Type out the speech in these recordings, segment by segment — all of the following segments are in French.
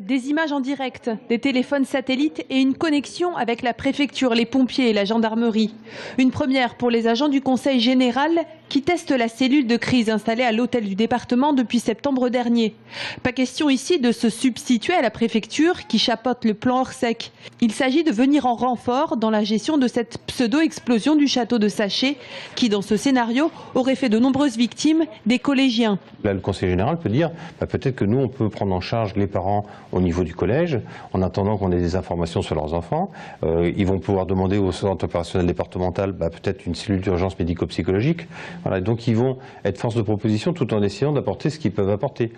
Des images en direct, des téléphones satellites et une connexion avec la préfecture, les pompiers et la gendarmerie. Une première pour les agents du Conseil général qui testent la cellule de crise installée à l'hôtel du département depuis septembre dernier. Pas question ici de se substituer à la préfecture qui chapeaute le plan Orsec. Il s'agit de venir en renfort dans la gestion de cette pseudo-explosion du château de Sachet qui, dans ce scénario, aurait fait de nombreuses victimes, des collégiens. Là, le Conseil général peut dire peut-être que nous, on peut prendre en charge les parents au niveau du collège, en attendant qu'on ait des informations sur leurs enfants. Ils vont pouvoir demander au centre opérationnel départemental peut-être une cellule d'urgence médico-psychologique. Voilà, donc ils vont être force de proposition tout en essayant d'apporter ce qu'ils peuvent apporter.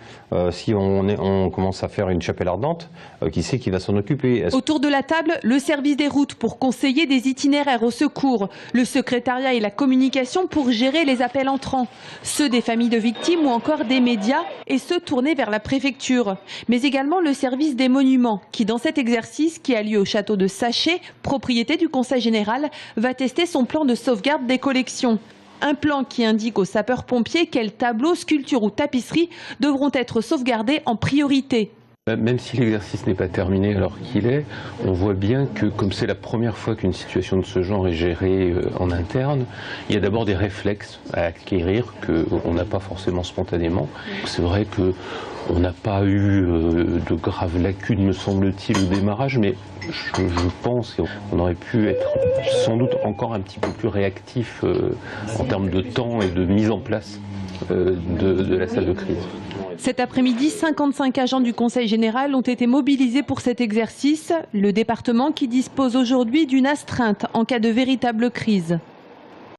Si on commence à faire une chapelle ardente, qui sait qui va s'en occuper? Autour de la table, le service des routes pour conseiller des itinéraires au secours, le secrétariat et la communication pour gérer les appels entrants, ceux des familles de victimes ou encore des médias et ceux tournés vers la préfecture, mais également le service des monuments qui, dans cet exercice qui a lieu au château de Sachet, propriété du Conseil général, va tester son plan de sauvegarde des collections. Un plan qui indique aux sapeurs-pompiers quels tableaux, sculptures ou tapisseries devront être sauvegardés en priorité. Même si l'exercice n'est pas terminé alors qu'il est, on voit bien que comme c'est la première fois qu'une situation de ce genre est gérée en interne, il y a d'abord des réflexes à acquérir qu'on n'a pas forcément spontanément. C'est vrai qu'on n'a pas eu de graves lacunes, me semble-t-il, au démarrage, mais je pense qu'on aurait pu être sans doute encore un petit peu plus réactif en termes de temps et de mise en place de la salle de crise. Cet après-midi, 55 agents du Conseil général ont été mobilisés pour cet exercice. Le département qui dispose aujourd'hui d'une astreinte en cas de véritable crise.